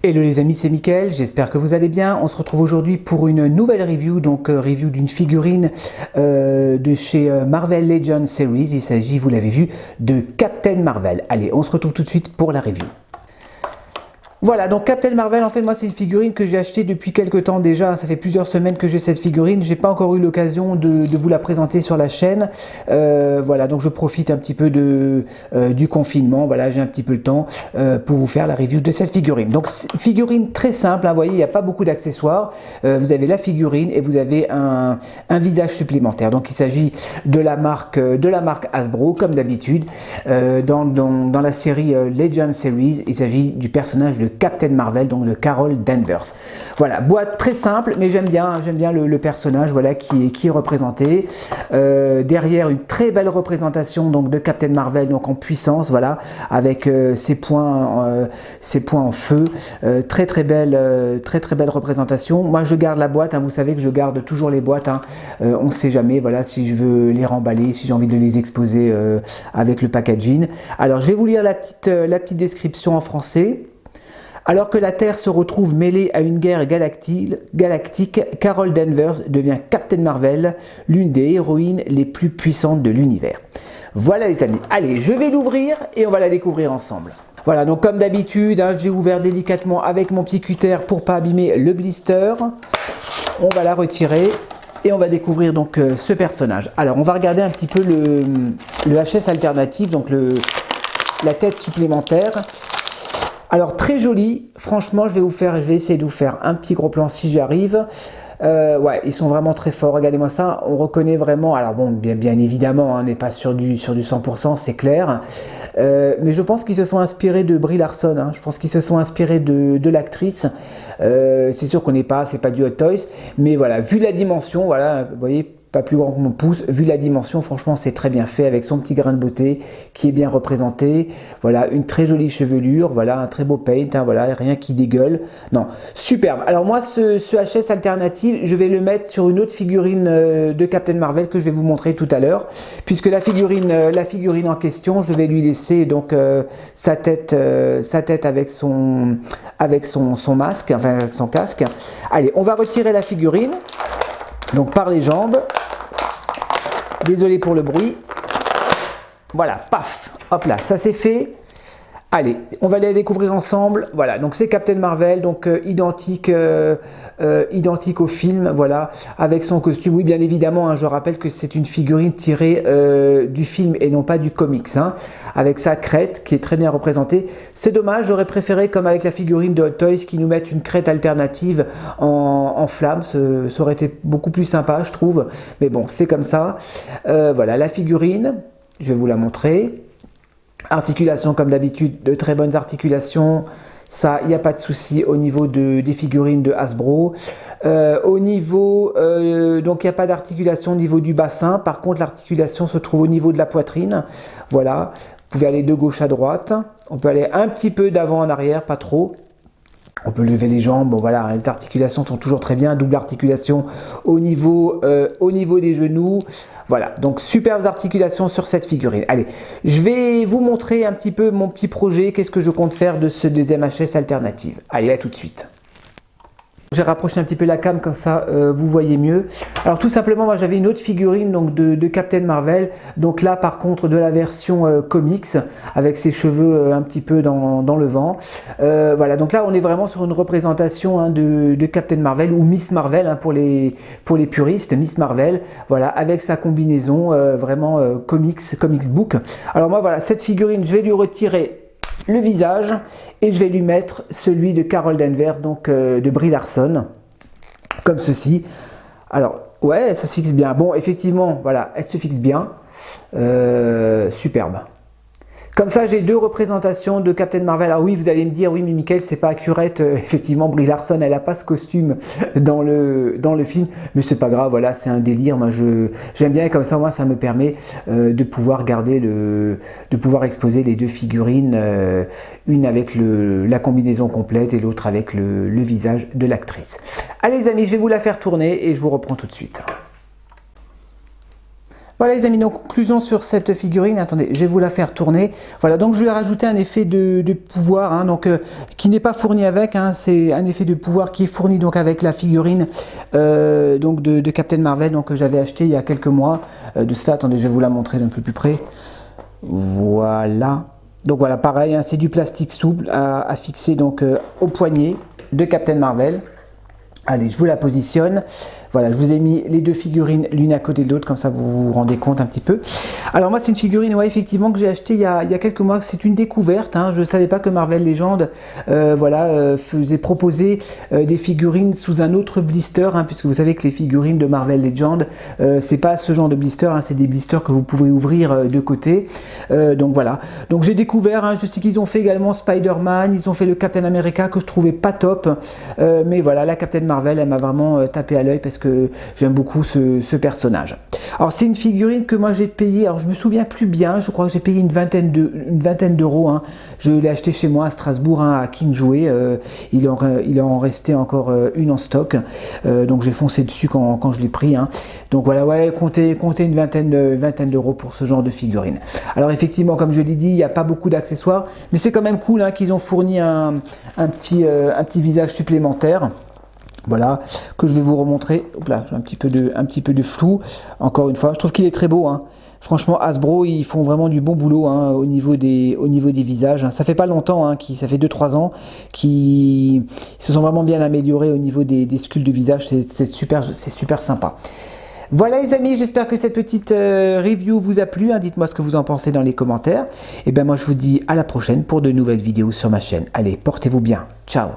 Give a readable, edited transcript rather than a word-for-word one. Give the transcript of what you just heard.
Hello les amis, c'est Mickaël, j'espère que vous allez bien. On se retrouve aujourd'hui pour une nouvelle review, donc review d'une figurine de chez Marvel Legends Series. Il s'agit, vous l'avez vu, de Captain Marvel. Allez, on se retrouve tout de suite pour la review. Voilà, donc Captain Marvel, en fait, moi, c'est une figurine que j'ai achetée depuis quelques temps déjà. Ça fait plusieurs semaines que j'ai cette figurine. J'ai pas encore eu l'occasion de vous la présenter sur la chaîne. Voilà, donc je profite un petit peu du confinement. Voilà, j'ai un petit peu le temps pour vous faire la review de cette figurine. Donc, figurine très simple, hein, vous voyez, il n'y a pas beaucoup d'accessoires. Vous avez la figurine et vous avez un visage supplémentaire. Donc, il s'agit de la marque Hasbro, comme d'habitude. Dans la série Legends Series, il s'agit du personnage de Captain Marvel, donc de Carol Danvers. Voilà, boîte très simple, mais j'aime bien le personnage, voilà, qui est représenté. Derrière, une très belle représentation donc de Captain Marvel, donc en puissance, voilà, avec ses points en feu. Très belle représentation. Moi, je garde la boîte, hein, vous savez que je garde toujours les boîtes. Hein. On ne sait jamais, voilà, si je veux les remballer, si j'ai envie de les exposer avec le packaging. Alors, je vais vous lire la petite description en français. Alors que la Terre se retrouve mêlée à une guerre galactique, Carol Danvers devient Captain Marvel, l'une des héroïnes les plus puissantes de l'univers. Voilà les amis, allez, je vais l'ouvrir et on va la découvrir ensemble. Voilà, donc comme d'habitude, hein, j'ai ouvert délicatement avec mon petit cutter pour pas abîmer le blister. On va la retirer et on va découvrir donc ce personnage. Alors, on va regarder un petit peu le HS alternatif, donc la tête supplémentaire. Alors très joli, franchement je vais essayer de vous faire un petit gros plan si j'y arrive. Ouais, ils sont vraiment très forts, regardez-moi ça, on reconnaît vraiment, alors bon, bien évidemment, on n'est pas sur du 100%, c'est clair, mais je pense qu'ils se sont inspirés de Brie Larson, hein. Je pense qu'ils se sont inspirés de l'actrice, c'est sûr qu'on n'est pas, c'est pas du Hot Toys, mais voilà, vu la dimension, voilà, vous voyez, pas plus grand que mon pouce, vu la dimension, franchement c'est très bien fait avec son petit grain de beauté qui est bien représenté. Voilà, une très jolie chevelure, voilà, un très beau paint, hein, voilà, rien qui dégueule. Non, superbe. Alors moi ce HS alternative, je vais le mettre sur une autre figurine de Captain Marvel que je vais vous montrer tout à l'heure, puisque la figurine en question, je vais lui laisser donc sa tête avec son masque, enfin avec son casque. Allez, on va retirer la figurine. Donc par les jambes, désolé pour le bruit, voilà, paf, hop là, ça c'est fait. Allez, on va les découvrir ensemble. Voilà, donc c'est Captain Marvel, donc identique au film, voilà, avec son costume. Oui, bien évidemment, hein, je rappelle que c'est une figurine tirée du film et non pas du comics, hein, avec sa crête qui est très bien représentée. C'est dommage, j'aurais préféré, comme avec la figurine de Hot Toys, qu'ils nous mettent une crête alternative en flamme. Ça aurait été beaucoup plus sympa, je trouve. Mais bon, c'est comme ça. Voilà, la figurine, je vais vous la montrer. Articulation comme d'habitude, de très bonnes articulations, ça il n'y a pas de souci au niveau des figurines de Hasbro. Au niveau, donc il n'y a pas d'articulation au niveau du bassin, par contre l'articulation se trouve au niveau de la poitrine. Voilà, vous pouvez aller de gauche à droite, on peut aller un petit peu d'avant en arrière, pas trop. On peut lever les jambes, bon voilà, les articulations sont toujours très bien, double articulation au niveau des genoux. Voilà, donc superbes articulations sur cette figurine. Allez, je vais vous montrer un petit peu mon petit projet, qu'est-ce que je compte faire de ce deuxième HS alternative. Allez, à tout de suite. J'ai rapproché un petit peu la cam, comme ça vous voyez mieux. Alors tout simplement, moi j'avais une autre figurine donc de Captain Marvel. Donc là par contre de la version comics, avec ses cheveux un petit peu dans le vent. Voilà, donc là on est vraiment sur une représentation, hein, de Captain Marvel ou Miss Marvel, hein, pour les puristes, Miss Marvel. Voilà, avec sa combinaison vraiment comics book. Alors moi voilà, cette figurine, je vais lui retirer le visage et je vais lui mettre celui de Carol Danvers, donc de Brie Larson, comme ceci. Alors ouais, ça se fixe bien. Bon, effectivement, voilà, elle se fixe bien, superbe. Comme ça, j'ai deux représentations de Captain Marvel. Alors oui, vous allez me dire, oui, mais Mickaël, c'est pas accurate. Effectivement, Brie Larson, elle n'a pas ce costume dans le film, mais c'est pas grave. Voilà, c'est un délire. Moi, j'aime bien, et comme ça, moi, ça me permet de pouvoir exposer les deux figurines, une avec la combinaison complète et l'autre avec le visage de l'actrice. Allez, les amis, je vais vous la faire tourner et je vous reprends tout de suite. Voilà les amis, donc conclusion sur cette figurine. Attendez, je vais vous la faire tourner. Voilà, donc je lui ai rajouté un effet de pouvoir, hein, donc qui n'est pas fourni avec. Hein, c'est un effet de pouvoir qui est fourni donc avec la figurine donc de Captain Marvel, donc que j'avais acheté il y a quelques mois de cela. Attendez, je vais vous la montrer d'un peu plus près. Voilà. Donc voilà, pareil, hein, c'est du plastique souple à fixer donc au poignet de Captain Marvel. Allez, je vous la positionne. Voilà, je vous ai mis les deux figurines l'une à côté de l'autre, comme ça vous vous rendez compte un petit peu. Alors moi, c'est une figurine, ouais, effectivement, que j'ai acheté il y a quelques mois. C'est une découverte. Hein. Je ne savais pas que Marvel Legends faisait proposer des figurines sous un autre blister, hein, puisque vous savez que les figurines de Marvel Legends, c'est pas ce genre de blister, hein, c'est des blisters que vous pouvez ouvrir de côté. Donc voilà. Donc j'ai découvert, hein, je sais qu'ils ont fait également Spider-Man, ils ont fait le Captain America que je trouvais pas top, mais voilà, la Captain Marvel, elle m'a vraiment tapé à l'œil parce que j'aime beaucoup ce personnage. Alors c'est une figurine que moi j'ai payé, alors je me souviens plus bien, je crois que j'ai payé une vingtaine d'euros. Hein. Je l'ai acheté chez moi à Strasbourg, hein, à King Jouet. Il en restait encore une en stock, donc j'ai foncé dessus quand je l'ai pris. Hein. Donc voilà, ouais, comptez une vingtaine d'euros pour ce genre de figurine. Alors effectivement, comme je l'ai dit, il n'y a pas beaucoup d'accessoires, mais c'est quand même cool, hein, qu'ils ont fourni un petit visage supplémentaire. Voilà, que je vais vous remontrer. Hop là, j'ai un petit peu de flou. Encore une fois, je trouve qu'il est très beau. Hein. Franchement, Hasbro, ils font vraiment du bon boulot, hein, au niveau des visages. Hein. Ça fait pas longtemps, hein, ça fait 2-3 ans qu'ils se sont vraiment bien améliorés au niveau des sculptes de visage. C'est super sympa. Voilà les amis, j'espère que cette petite review vous a plu. Hein. Dites-moi ce que vous en pensez dans les commentaires. Et bien moi, je vous dis à la prochaine pour de nouvelles vidéos sur ma chaîne. Allez, portez-vous bien. Ciao.